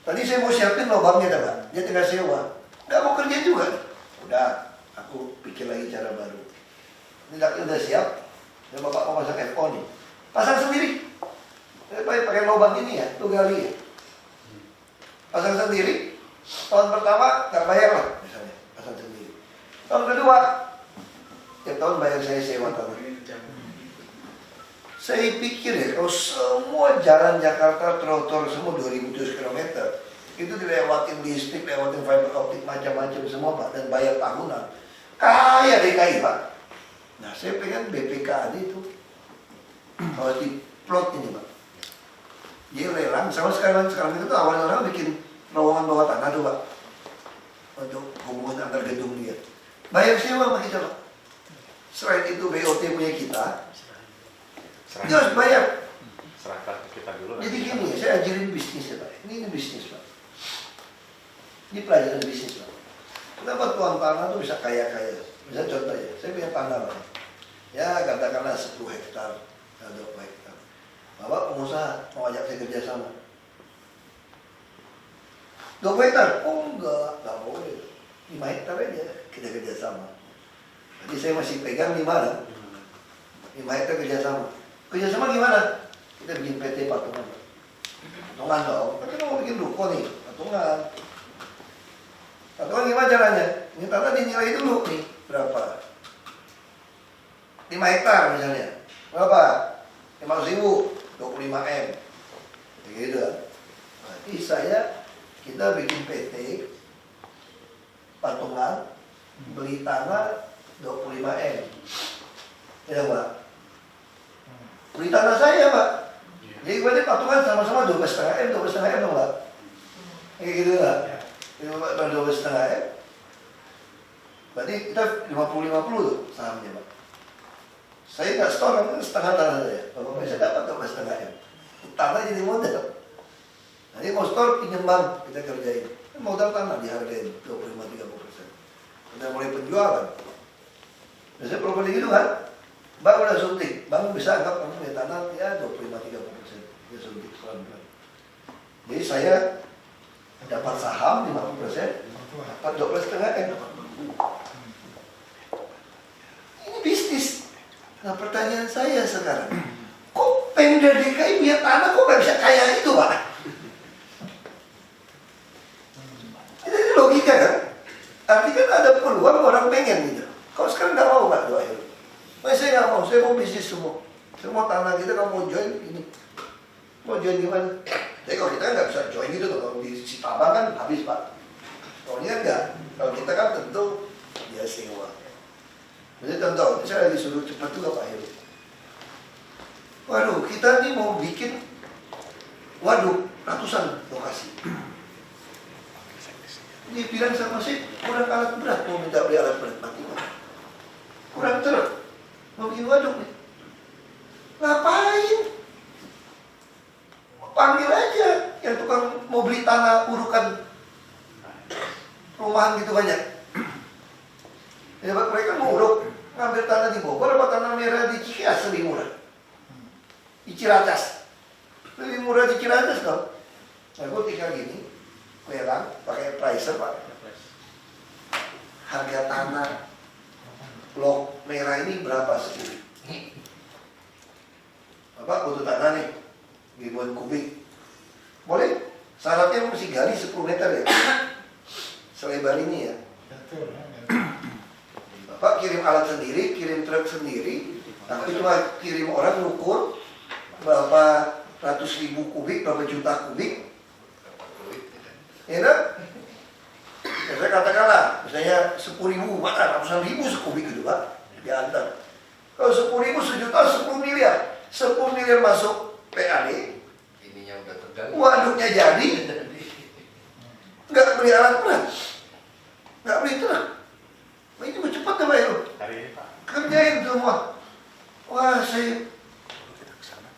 Tadi saya mau siapin lubangnya, Pak. Dia tinggal sewa. Nggak mau kerja juga. Udah, aku pikir lagi cara baru. Ini udah siap. Dan Bapak mau pasang FO nih. Pasang sendiri. Pakai lubang ini ya, tuh gali ya. Pasang sendiri. Tahun pertama nggak bayar lah, misalnya. Pasang sendiri. Tahun kedua, tiap tahun bayar saya sewa tanah. Saya pikir ya, kalau semua jalan Jakarta trotoar semua 2.000 km itu dilewatin listrik, lewatin fiber optik macam-macam semua Pak, dan bayar tahunan. Kaya DKI Pak. Nah saya pengen BPKAD itu harus diplot ini Pak. Dia lelang, sama sekarang itu tuh awalnya orang bikin terowongan bawah tanah tuh Pak, untuk hubungan antar gedung dia. Bayar sewa sama kita Pak. Selain itu BOT punya kita, dia harus bayar. Serahkan ke kita dulu. Jadi gini, saya ajarin bisnis ya Pak. Ini bisnis Pak. Ini pelajaran bisnis Pak. Kenapa tuan tanah tuh bisa kaya-kaya? Misalnya contoh ya, saya punya tanah Pak. Ya katakanlah 10 hektar, 20 hektar. Bapak pengusaha mau ajak saya kerjasama. 20 hektar? Oh enggak boleh. 5 hektar aja kita kerjasama. Jadi saya masih pegang 5 lah. 5 hektar kerjasama. Kerjasama gimana? Kita bikin PT patungan. Patungan dong. Kita mau bikin ruko nih. Patungan. Patungan gimana caranya? Ini tanah dinilai dulu nih. Berapa? 5 hektar misalnya. Berapa? 500.000. 25 M. Begitu. Berarti kita bikin PT patungan, beli tanah 25 M. Ya Pak. Beli tanah saya Pak. Jadi berarti patungan sama-sama 12,5 M, 12,5 M dong Pak. Kayak gitu Pak. Itu Pak 12,5 M. Berarti kita 50-50 tuh sahamnya Pak. Saya nggak store setengah tanah saya. Bapak saya dapat 12,5 M. Tanah jadi modal. Nanti mau store pinjam bank kita kerjain. Modal tanah dihargain 25-30%. Kita mulai penjualan. Biasanya properti gitu kan. Bank udah suntik, bank bisa anggap kamu punya tanah ya 25-30%. Dia suntik pelan-pelan. Jadi saya dapat saham 50%, dapat 12,5 M. Ini bisnis. Nah pertanyaan saya sekarang, kok Pemda DKI punya tanah kok nggak bisa kaya itu Pak? Ini logika kan? Artinya kan ada peluang orang pengen gitu. Kalau sekarang nggak mau Pak doa itu. Saya nggak mau, saya mau bisnis semua. Semua tanah kita kalau mau join ini. Mau join gimana? Jadi kalau kita nggak bisa join gitu tuh, kalau di Sitabang kan habis Pak. Kalau ini kan nggak. Kalau kita kan tentu dia sewa. Jadi contoh, saya disuruh cepat juga Pak Heru. Waduh, kita nih mau bikin waduk ratusan lokasi. Dia bilang sama saya, kurang alat berat, mau minta beli alat berat mati Pak. Kurang truk, mau bikin waduk nih. Ngapain? Panggil aja yang tukang mau beli tanah urukan rumahan gitu banyak. Ya Pak, mereka mau uruk, ngambil tanah di Bogor apa tanah merah di Cikeas lebih murah. Di Ciracas lebih murah di Ciracas kok. Nah gue tinggal gini, lelang pakai pricer Pak. Harga tanah blok merah ini berapa sih? Bapak butuh tanah nih, ribuan kubik. Boleh? Syaratnya mesti gali 10 meter ya. Selebar ini ya. Bapak kirim alat sendiri, kirim truk sendiri. Tapi cuma kirim orang ngukur berapa ratus ribu kubik, berapa juta kubik. Ya kan? Ya, saya katakanlah, misalnya 10.000, mana ratusan ribu sekubik gitu Pak, diantar. Kalau 10.000 sejuta, 10 miliar. 10 miliar masuk PAD. Ininya udah tergali. Waduknya jadi. Nggak beli alat berat. Nggak beli truk. Nah, ini mau cepat Pak ya? Hari ini Pak. Kerjain semua. Wah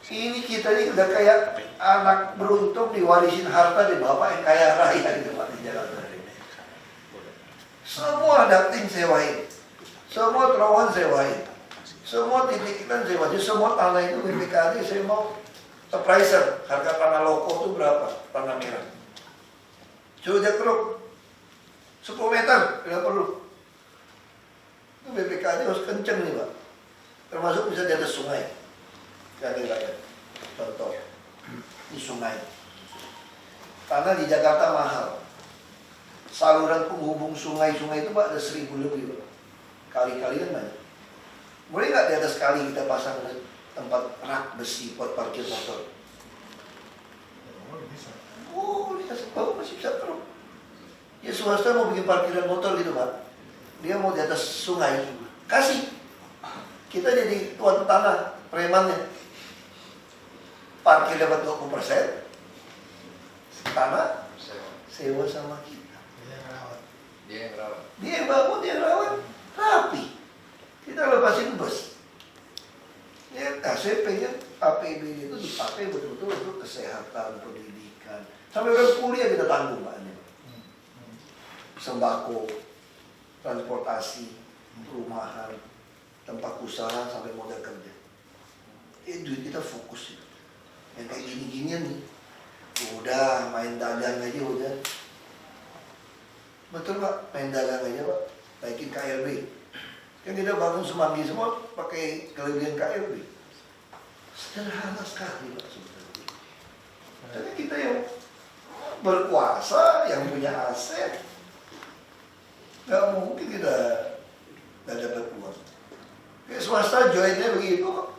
ini kita ini udah kayak anak beruntung diwarisin harta dari bapak yang kaya raya gitu Pak di Jakarta. Semua ducting sewain, semua terowongan sewain, semua titik ikan sewain, semua tanah itu BPKD saya mau appraiser, harga tanah loko itu berapa, tanah merah. Coba truk 10 meter, tidak perlu. Itu BPKD harus kenceng nih Pak, termasuk bisa di atas sungai. Rakyat. Contoh, di sungai. Tanah di Jakarta mahal. Saluran penghubung sungai-sungai itu Pak ada 1.000 lebih Pak. Kali-kali kan banyak. Boleh nggak di atas kali kita pasang tempat rak besi buat parkir motor? Oh, Bapak masih bisa terus. Ya swasta mau bikin parkiran motor gitu Pak. Dia mau di atas sungai. Kasih. Kita jadi tuan tanah, premannya. Parkir dapat 20%. Tanah sewa sama kita. Dia yang rawat. Dia yang bangun, dia yang rawat. Rapi. Kita lepasin bus. Ya, saya pengen APBD itu dipakai betul-betul untuk kesehatan, pendidikan. Sampai orang kuliah kita tanggung Pak. Sembako, transportasi, perumahan, tempat usaha sampai modal kerja. Duit kita fokus ya. Yang kayak gini-ginian nih, udah main dagang aja udah. Betul Pak, main dagang aja Pak, naikin KLB. Kan kita bangun Semanggi semua pakai kelebihan KLB. Sederhana sekali Pak sebenarnya. Tapi kita yang berkuasa, yang punya aset, nggak mungkin kita nggak dapat uang. Kayak swasta joinnya begitu kok.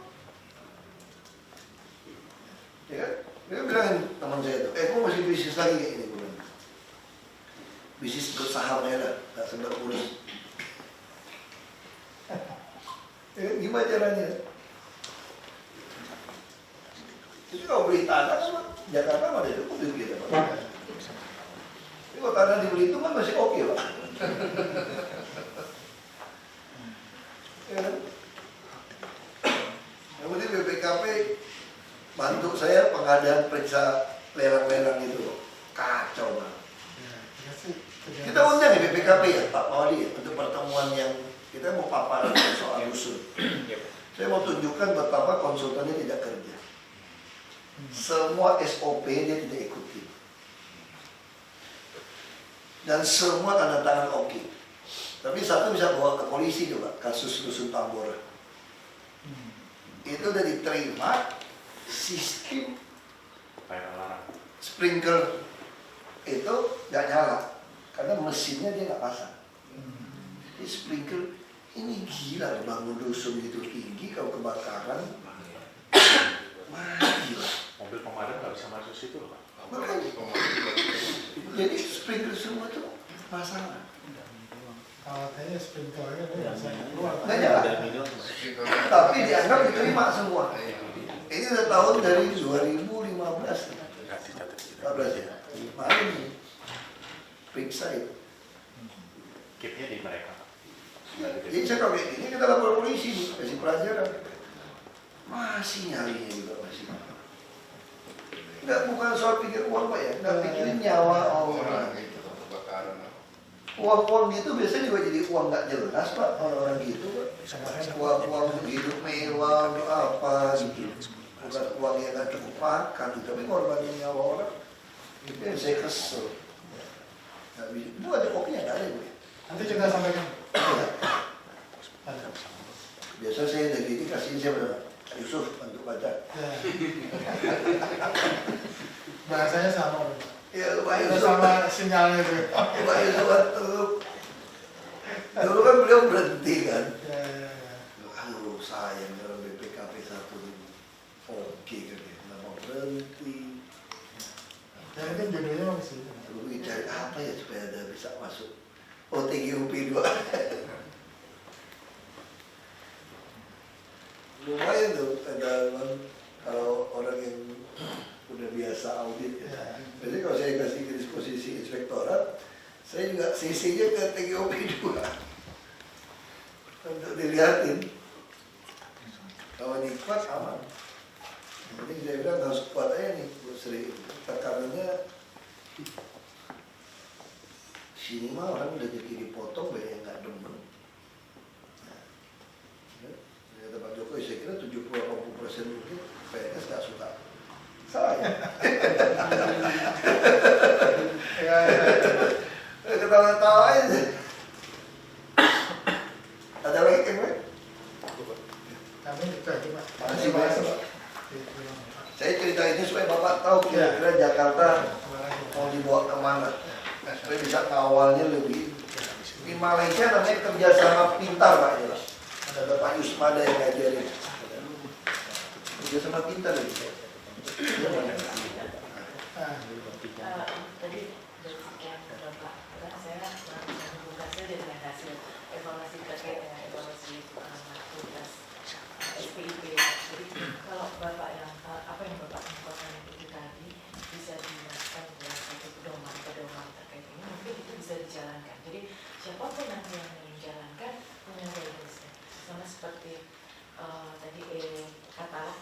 Ya kan? Dia bilangin teman saya itu, kok masih bisnis lagi kayak ini? Bisnis ikut saham ya, nggak sempat urus. Gimana caranya? Itu kalau beli tanah kan Jakarta ada cukup duit kita, Pak. Tapi kalau tanah di Belitung kan masih oke, Pak. Ya kan? Yang penting BPKP bantu saya pengadaan periksa lelang-lelang itu, kacau Pak. Kita undang ya BPKP ya, Pak Mawali ya, untuk pertemuan yang kita mau paparan soal rusun. Saya mau tunjukkan betapa konsultannya tidak kerja. Semua SOP dia tidak ikuti. Dan semua tanda tangan oke. Tapi satu bisa bawa ke polisi juga, kasus rusun Tambora. Itu udah diterima sistem sprinkler itu nggak nyala karena mesinnya dia nggak pasang. Jadi sprinkler ini gila bangun dusun gitu tinggi kalau kebakaran mati lah. Mobil pemadam nggak bisa masuk situ loh, Pak. Makanya, jadi sprinkler semua tuh masalah. Katanya sprinklernya dia bisa keluar. Nggak nyala. Tapi dianggap diterima semua. Ini udah tahun dari 2015. 14 ya. Mari nih periksa itu. Kitnya di mereka, Pak. Jadi saya kalau kayak gini kita lapor polisi nih, kasih pelajaran. Masih nyalinya juga masih. Enggak, bukan soal pikir uang Pak ya, enggak pikirin nyawa orang. Uang-uang gitu biasanya juga jadi uang nggak jelas Pak, orang-orang gitu Pak. Uang-uang hidup mewah, untuk apa gitu. Bukan uang yang nggak cukup makan, tapi ngorbanin nyawa orang. Itu yang saya kesel. Itu ada kopinya nggak ada Bu. Nanti kita sampaikan. Biasa saya dari ini kasih siapa? Yusuf untuk baca. Bahasanya sama. Ya Pak Itu Yusuf. sama sinyalnya itu. Pak Yusuf dulu kan beliau berhenti kan. Ya. Aduh sayang kalau BPKP 1 oke kan ya, nama berhenti. Yang itu judulnya masih. Lalu cari apa ya supaya ada bisa masuk OTGUP 2. Lumayan tuh ada kalau orang yang udah biasa audit ya. Jadi kalau saya kasih ke disposisi inspektorat, saya juga CC-nya ke TGOP 2 untuk dilihatin. Kalau nikmat aman. Jadi saya bilang harus kuat aja nih, Bu Sri. Tekanannya sini mah orang udah jadi dipotong banyak yang nggak demen. Kata Pak Jokowi, saya kira 70-80% mungkin PNS nggak suka saya. Ketawa-tawa aja. Ada lagi kan, Pak? Kami juga cuma. Masih banyak, Pak. Saya cerita ini supaya Bapak tahu kira-kira Jakarta mau dibawa kemana. Supaya bisa ngawalnya lebih. Di Malaysia namanya kerjasama pintar, Pak. Ya. Ada Pak Yusmada yang ngajarin. Kerjasama pintar lagi. Tadi dari sekian Bapak, saya membuka saja dengan hasil evaluasi terkait dengan evaluasi tugas SPIP. Jadi kalau Bapak yang apa yang Bapak lakukan itu tadi bisa dimasukkan dalam satu pedoman terkait ini, mungkin itu bisa dijalankan. Jadi siapapun nanti yang menjalankan punya guidance-nya. Sama seperti tadi katalog.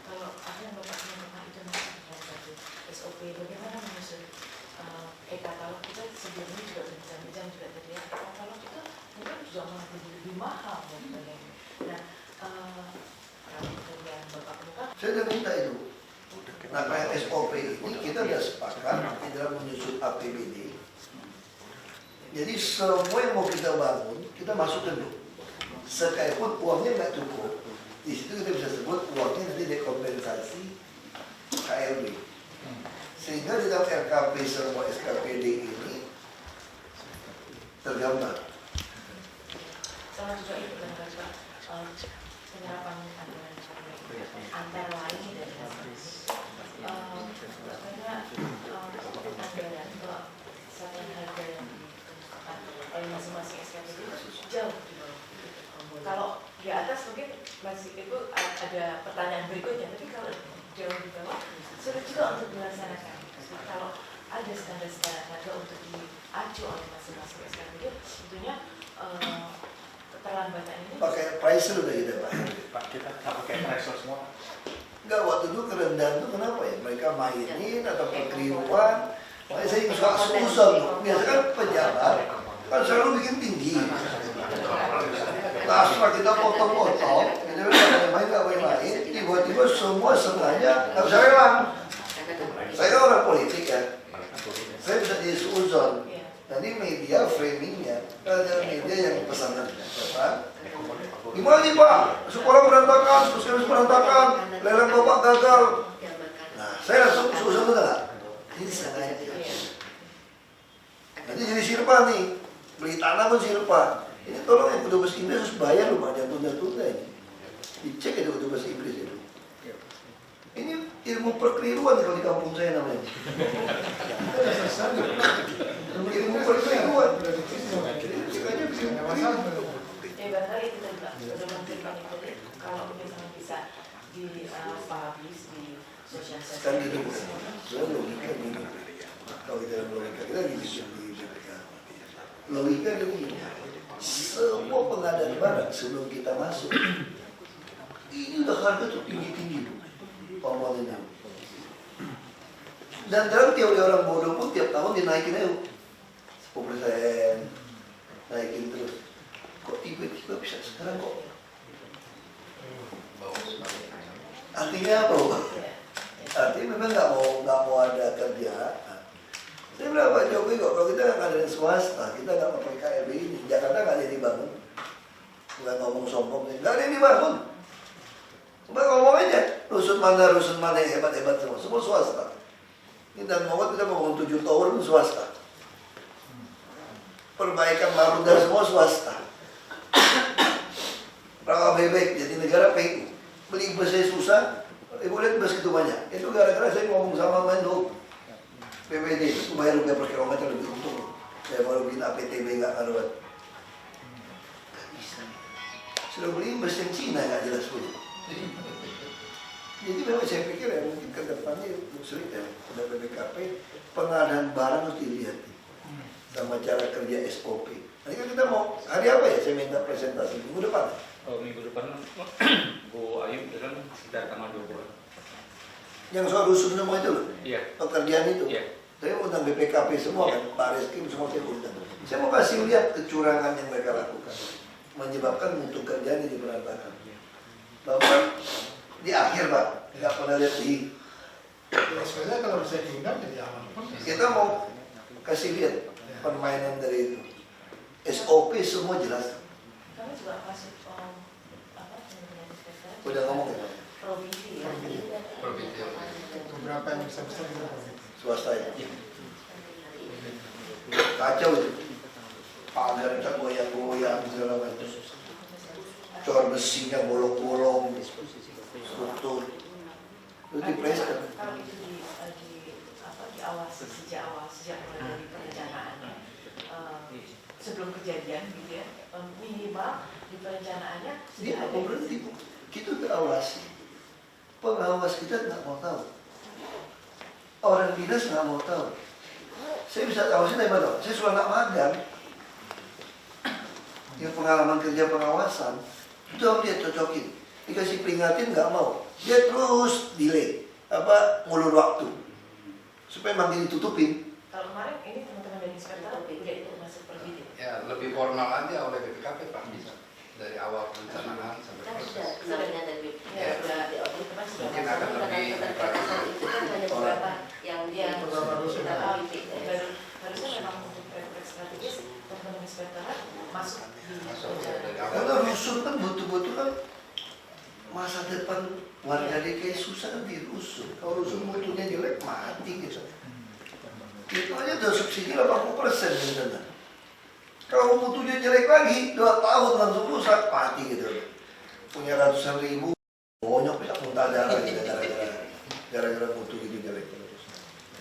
Kalau apa yang Bapak lakukan itu masuk dalam satu SOP, bagaimana menyusun katalog kita sebelumnya juga berbincang juga tadi ya, katalog itu mungkin juga malah lebih mahal dan sebagainya. Nah, kalau yang Bapak lakukan, Saya udah minta itu. Nah, kayak SOP ini kita udah sepakat di dalam menyusun APBD. Jadi semua yang mau kita bangun, kita masukkan dulu. Sekalipun uangnya nggak cukup, di situ kita bisa sebut uangnya nanti dekompensasi KLB. Sehingga di dalam RKP semua SKPD ini tergambar. sama juga itu kan Bapak penyerapan anggaran antara lain dari anggaran kalau satuan harga yang ditentukan oleh masing-masing SKPD jauh di bawah. Kalau di atas mungkin masih itu ada pertanyaan berikutnya, tapi kalau jauh di bawah sulit juga untuk dilaksanakan. Kalau ada standar-standar harga untuk diacu oleh masing-masing SKPD, tentunya keterlambatan ini Pakai pricer udah gitu Pak. Pak, kita nggak pakai pressure semua. Enggak, waktu itu kerendahan itu kenapa ya? Mereka mainin atau perkeliruan. Makanya saya suka susah. Biasanya kan pejabat kan selalu bikin tinggi. Nah, setelah kita potong-potong, kita bilang main nggak main-main, tiba-tiba semua sengaja nggak bisa lelang. Saya orang politik ya, saya bisa jadi seuzon. Nanti media framingnya, ada media yang pesanan, gimana nih Pak? Sekolah berantakan, puskesmas berantakan, lelang bapak gagal. Nah, saya langsung seuzon betul nggak? Ini sengaja. Nanti jadi sirpa nih, beli tanah pun sirpa. Ini tolong yang udah bahasa Inggris harus bayar loh Pak, jangan tunda-tunda ini. Dicek itu udah bahasa Inggris itu. Ini ilmu perkeliruan kalau di kampung saya namanya. Ilmu perkeliruan. barangkali itu juga sudah memberikan itu kalau misalnya bisa dipublish di sosialisasi. Kan gitu, sebenarnya logika ini. Kalau kita logika kita di BPK. Logika itu begini. Semua pengadaan barang sebelum kita masuk, ini udah harga tuh tinggi-tinggi pamornya. Dan dalam teori orang bodoh pun tiap tahun dinaikin aja 10%, naikin terus. Kok tiba-tiba bisa sekarang kok? Artinya apa? Artinya memang nggak mau ada kerja. Saya bilang Pak Jokowi kok kalau kita nggak ngadain swasta, kita nggak pakai KLB ini, Jakarta nggak ada yang dibangun. Nggak ngomong sombong, nggak ada yang dibangun. Coba ngomong aja, rusun mana yang hebat-hebat semua swasta. Ini dan mau kita ngomong 7 tower pun swasta. Perbaikan Marunda semua swasta. Rawa bebek jadi negara PU. Beli bus saya susah, ibu lihat bus itu banyak. Itu gara-gara saya ngomong sama Menhub. PPD itu bayar rupiah per kilometer lebih untung. Saya baru bikin APTB nggak karuan. Nggak bisa. Sudah beli bus yang Cina nggak jelas punya. Jadi memang saya pikir ya mungkin ke depannya sulit ya. Ada BPKP, pengadaan barang harus dilihat sama cara kerja SOP. Nanti kan kita mau hari apa ya? Saya minta presentasi minggu depan. Oh, minggu depan Bu Ayu bilang sekitar tanggal 20. Yang soal rusun semua itu loh. Iya. Pekerjaan itu. Iya. Saya undang BPKP semua kan, Pak Rizky semua saya undang. Saya mau kasih lihat kecurangan yang mereka lakukan, menyebabkan mutu kerjaan jadi berantakan. Bapak di akhir Pak, nggak pernah lihat di. Sebenarnya kalau bisa diundang jadi awal pun. Kita mau kasih lihat permainan dari itu. SOP semua jelas. Kami juga masuk Udah ngomong ya Pak? provinsi ya. Provinsi. Beberapa yang besar-besar kita provinsi. Swasta ya. Kacau itu. Pagar kita goyang-goyang segala macam. Cor besinya bolong-bolong, struktur. Itu dipreskan. Kalau itu diawasi sejak mulai dari perencanaannya, sebelum kejadian gitu ya, minimal di perencanaannya Dia sudah nggak mau berhenti. Kita udah awasi. Pengawas kita nggak mau tahu. Orang dinas nggak mau tahu. Saya bisa awasin dari mana? Saya suka nggak magang. Yang pengalaman kerja pengawasan itu harus dia cocokin. Dikasih peringatin nggak mau. Dia terus delay, ngulur waktu supaya manggil ditutupin. Kalau kemarin ini teman-teman dari inspektorat udah itu masuk perbidik. Ya, lebih formal aja oleh BPKP Pak bisa. Dari awal perencanaan sampai Kan proses. sudah namanya dari Ya, sudah teman sudah Mungkin masuk. akan lebih keterbatasan itu kan hanya beberapa yang Ya, kita tahu itu. harusnya memang untuk proyek strategis teman-teman inspektorat masuk di Masuk rencana. dari awal. Karena rusun kan betul-betul kan masa depan warga DKI susah kan di rusun. Kalau rusun mutunya jelek mati gitu. Itu aja udah subsidi 80% sebenarnya. Kalau mutunya jelek lagi 2 tahun langsung rusak mati gitu. Punya ratusan ribu bonyok bisa muntah darah gitu gara-gara mutu gitu jelek.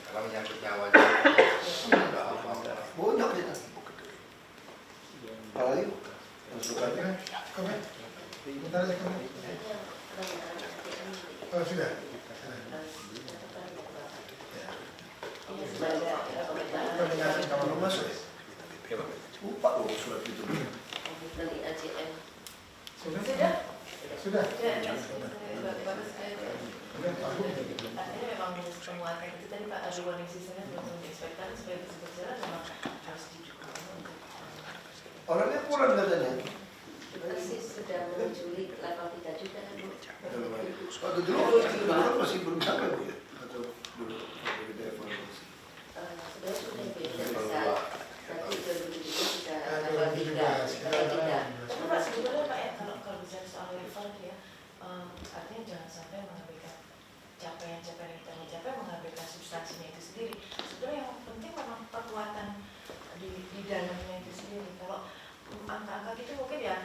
Kalau menyangkut nyawa udah apa-apa. Bonyok gitu. Apalagi masukannya. Komen. sebentar aja kamu. Oh sudah. Koordinasi Kalau kamu. masuk ya? Lupa loh surat itu. Dari ACM. Sudah. Sudah? Sudah. Bagus sekali. Sudah. Artinya memang penguatan itu tadi Pak ada warning systemnya belum diinspektan supaya bisa berjalan memang harus dicukupi untuk Orangnya kurang katanya. Persis sudah menuju level 3 juga kan Bu? Waktu dulu kan masih belum sampai Bu ya? Atau dulu kita evaluasi. Sebenarnya sudah bisa nanti 2017 bisa level 3. 2017. Level 3. Tapi Pak sebetulnya Pak ya kalau bicara soal level ya artinya jangan sampai mengabaikan capaian-capaian yang kita mencapai mengabaikan substansinya itu sendiri. Sebetulnya yang penting memang perkuatan di dalamnya itu sendiri. Kalau angka-angka gitu mungkin ya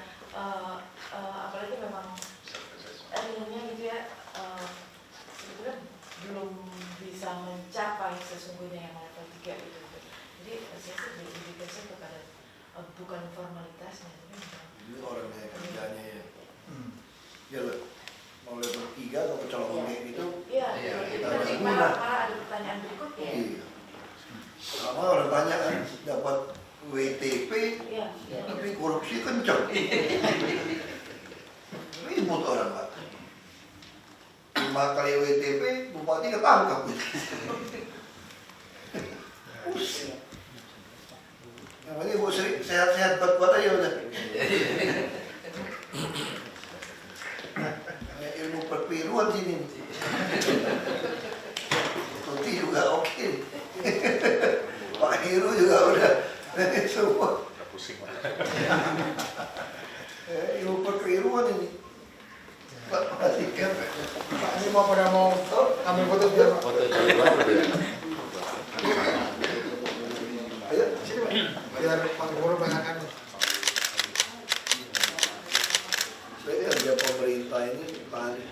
apalagi memang realnya gitu ya sebetulnya belum bisa mencapai sesungguhnya yang level 3 itu. Jadi saya sih lebih concern kepada bukan formalitasnya tapi Ini orangnya kerjanya ya. Ya loh, mau level 3 atau kecolongan kayak gitu. iya, Iya, jadi kita nanti harus malah guna. ada pertanyaan berikutnya. Iya. Sama orang tanya kan dapat WTP Iya. tapi korupsi kencang. Ribut orang Pak. 5 kali WTP, bupati ketangkap. Pusing. Namanya Bu Sri, sehat-sehat buat aja udah. Kayak ilmu perpiruan sini. Tuti juga oke. Pak Heru juga udah. Semua. Pusing. Ilmu perpiruan ini. Pak Patikan. Pak ini mau pada mau ambil foto biar Pak. Ayo. Sini Pak. Biar Pak Guru banggakan. Saya kerja pemerintah ini paling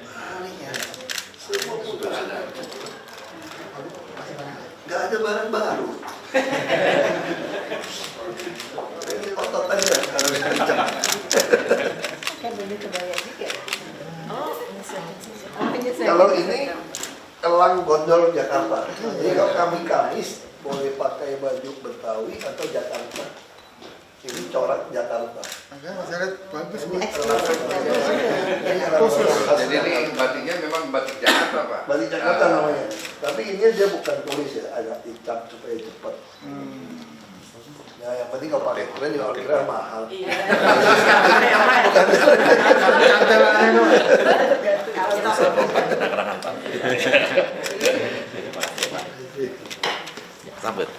ya. Semua putusan. Masih banyak. Nggak ada barang baru. Ini otot aja kalau kencang. Kan dulu kebayang juga. Oh, Kalau ini elang gondol Jakarta. Jadi kalau kami Kamis boleh pakai baju Betawi atau Jakarta. Ini corak Jakarta. Enggak, masyarakat bagus Bu. Ini elang khas Jadi ini batiknya memang batik Jakarta Pak. Bali Jakarta namanya. Tapi ini dia bukan tulis ya, agak hitam supaya cepat. Ya, yang penting kalau pakai keren juga kira mahal. iya. Cantel aja Bu. Sambut.